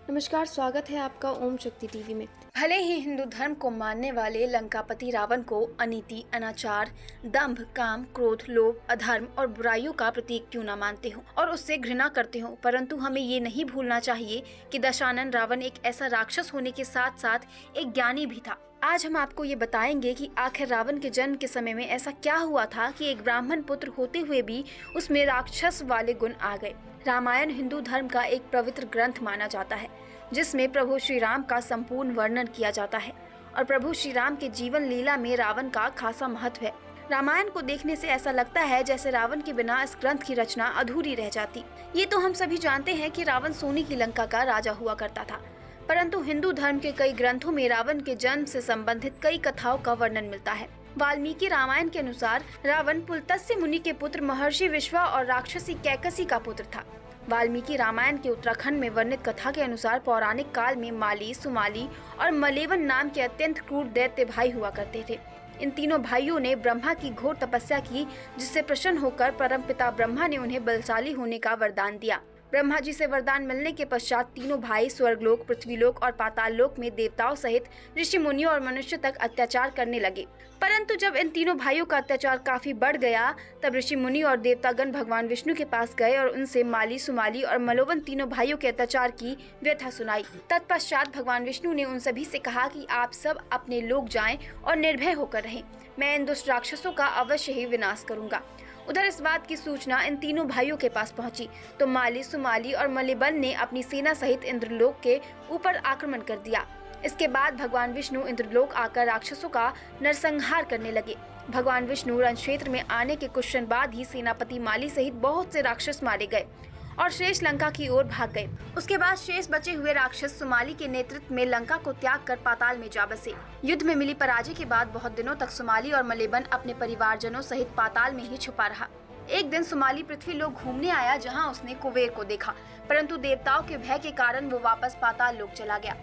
नमस्कार, स्वागत है आपका ओम शक्ति टीवी में। भले ही हिंदू धर्म को मानने वाले लंकापति रावण को अनीति, अनाचार, दंभ, काम, क्रोध, लोभ, अधर्म और बुराइयों का प्रतीक क्यों न मानते हो और उससे घृणा करते हो, परंतु हमें ये नहीं भूलना चाहिए कि दशानन रावण एक ऐसा राक्षस होने के साथ साथ एक ज्ञानी भी था। आज हम आपको ये बताएंगे कि आखिर रावण के जन्म के समय में ऐसा क्या हुआ था कि एक ब्राह्मण पुत्र होते हुए भी उसमें राक्षस वाले गुण आ गए। रामायण हिंदू धर्म का एक पवित्र ग्रंथ माना जाता है, जिसमें प्रभु श्री राम का संपूर्ण वर्णन किया जाता है और प्रभु श्री राम के जीवन लीला में रावण का खासा महत्व है। रामायण को देखने से ऐसा लगता है जैसे रावण के बिना इस ग्रंथ की रचना अधूरी रह जाती। ये तो हम सभी जानते हैं कि रावण सोने की लंका का राजा हुआ करता था, परंतु हिंदू धर्म के कई ग्रंथों में रावण के जन्म से संबंधित कई कथाओं का वर्णन मिलता है। वाल्मीकि रामायण के अनुसार रावण पुलत्स्य मुनि के पुत्र महर्षि विश्वा और राक्षसी कैकसी का पुत्र था। वाल्मीकि रामायण के उत्तराखंड में वर्णित कथा के अनुसार पौराणिक काल में माली, सुमाली और मलेवन नाम के अत्यंत क्रूर दैत्य भाई हुआ करते थे। इन तीनों भाइयों ने ब्रह्मा की घोर तपस्या की, जिससे प्रसन्न होकर परमपिता ब्रह्मा ने उन्हें बलशाली होने का वरदान दिया। ब्रह्मा जी से वरदान मिलने के पश्चात तीनों भाई स्वर्गलोक, पृथ्वीलोक और पाताल लोक में देवताओं सहित ऋषि मुनियों और मनुष्य तक अत्याचार करने लगे। परंतु जब इन तीनों भाइयों का अत्याचार काफी बढ़ गया, तब ऋषि मुनि और देवतागण भगवान विष्णु के पास गए और उनसे माली, सुमाली और मलोवन तीनों भाइयों के अत्याचार की व्यथा सुनाई। तत्पश्चात भगवान विष्णु ने उन सभी से कहा कि आप सब अपने लोक जाएं और निर्भय होकर रहें। मैं इन दुष्ट राक्षसों का अवश्य ही विनाश करूंगा। उधर इस बात की सूचना इन तीनों भाइयों के पास पहुंची तो माली, सुमाली और मलेबन ने अपनी सेना सहित इंद्रलोक के ऊपर आक्रमण कर दिया। इसके बाद भगवान विष्णु इंद्रलोक आकर राक्षसों का नरसंहार करने लगे। भगवान विष्णु रण क्षेत्र में आने के कुछ क्षण बाद ही सेनापति माली सहित बहुत से राक्षस मारे गए और शेष लंका की ओर भाग गए। उसके बाद शेष बचे हुए राक्षस सुमाली के नेतृत्व में लंका को त्याग कर पाताल में जा बसे। युद्ध में मिली पराजय के बाद बहुत दिनों तक सुमाली और मलेबन अपने परिवारजनों सहित पाताल में ही छुपा रहा। एक दिन सुमाली पृथ्वी लोक घूमने आया, जहाँ उसने कुबेर को देखा, परंतु देवताओं के भय के कारण वो वापस पाताल लोक चला गया।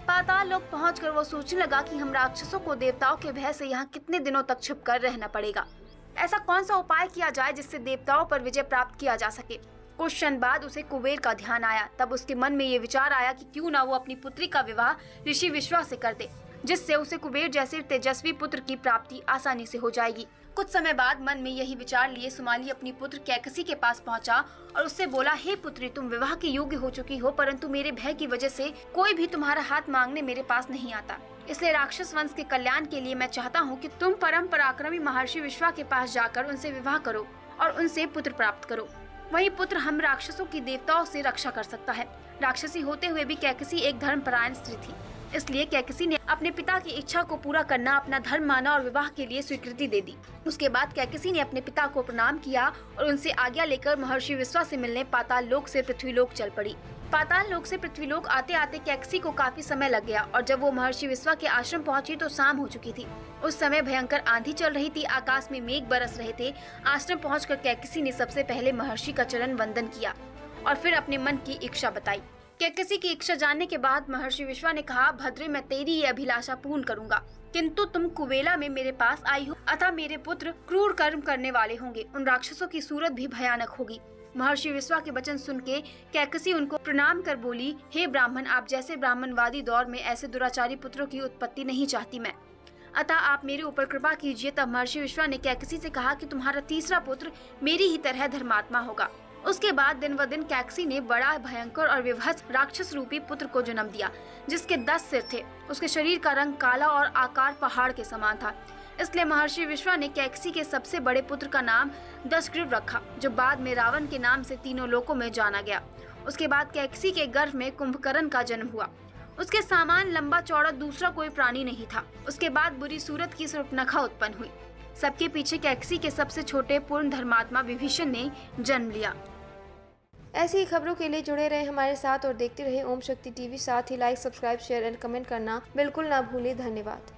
पाताल लोक पहुंचकर वो सोचने लगा कि हम राक्षसों को देवताओं के भय से यहाँ कितने दिनों तक छुप कर रहना पड़ेगा। ऐसा कौन सा उपाय किया जाए जिससे देवताओं पर विजय प्राप्त किया जा सके। कुछ क्षण बाद उसे कुबेर का ध्यान आया। तब उसके मन में ये विचार आया कि क्यों ना वो अपनी पुत्री का विवाह ऋषि विश्वा से कर दे, जिससे उसे कुबेर जैसे तेजस्वी पुत्र की प्राप्ति आसानी से हो जाएगी। कुछ समय बाद मन में यही विचार लिए सुमाली अपनी पुत्र कैकसी के पास पहुंचा और उससे बोला, हे पुत्री, तुम विवाह के योग्य हो चुकी हो, परंतु मेरे भय की वजह से कोई भी तुम्हारा हाथ मांगने मेरे पास नहीं आता। इसलिए राक्षस वंश के कल्याण के लिए मैं चाहता हूँ कि तुम परम पराक्रमी महर्षि विश्वा के पास जाकर उनसे विवाह करो और उनसे पुत्र प्राप्त करो। वही पुत्र हम राक्षसों की देवताओं से रक्षा कर सकता है। राक्षसी होते हुए भी कैकसी एक धर्मपरायण स्त्री थी, इसलिए कैकसी ने अपने पिता की इच्छा को पूरा करना अपना धर्म माना और विवाह के लिए स्वीकृति दे दी। उसके बाद कैकसी ने अपने पिता को प्रणाम किया और उनसे आज्ञा लेकर महर्षि विश्वा से मिलने पाताल लोक से पृथ्वीलोक चल पड़ी। पाताल लोक से पृथ्वीलोक आते आते कैकसी को काफी समय लग गया और जब वो महर्षि विश्वा के आश्रम पहुंची तो शाम हो चुकी थी। उस समय भयंकर आंधी चल रही थी, आकाश में मेघ बरस रहे थे। आश्रम पहुंचकर कैकसी ने सबसे पहले महर्षि का चरण वंदन किया और फिर अपने मन की इच्छा बताई। कैकसी की इच्छा जानने के बाद महर्षि विश्वा ने कहा, भद्रे, मैं तेरी ये अभिलाषा पूर्ण करूंगा, किंतु तुम कुवेला में मेरे पास आई हो, अतः मेरे पुत्र क्रूर कर्म करने वाले होंगे। उन राक्षसों की सूरत भी भयानक होगी। महर्षि विश्वा के वचन सुन के कैकसी उनको प्रणाम कर बोली, हे ब्राह्मण, आप जैसे ब्राह्मणवादी दौर में ऐसे दुराचारी पुत्रों की उत्पत्ति नहीं चाहती मैं, अतः आप मेरे ऊपर कृपा कीजिए। तब महर्षि विश्वा ने कैकसी से कहा कि तुम्हारा तीसरा पुत्र मेरी ही तरह धर्मात्मा होगा। उसके बाद दिन व दिन कैकसी ने बड़ा भयंकर और विभत्स राक्षस रूपी पुत्र को जन्म दिया, जिसके 10 सिर थे। उसके शरीर का रंग काला और आकार पहाड़ के समान था। इसलिए महर्षि विश्वा ने कैकसी के सबसे बड़े पुत्र का नाम दशग्रीव रखा, जो बाद में रावण के नाम से तीनों लोकों में जाना गया। उसके बाद कैकसी के गर्भ में कुंभकर्ण का जन्म हुआ। उसके समान लंबा चौड़ा दूसरा कोई प्राणी नहीं था। उसके बाद बुरी सूरत की शूर्पणखा उत्पन्न हुई। सबके पीछे कैकसी के सबसे छोटे पूर्ण धर्मात्मा विभीषण ने जन्म लिया। ऐसी ही खबरों के लिए जुड़े रहे हमारे साथ और देखते रहे ओम शक्ति टीवी। साथ ही like, subscribe, share and comment करना बिल्कुल ना भूलें। धन्यवाद।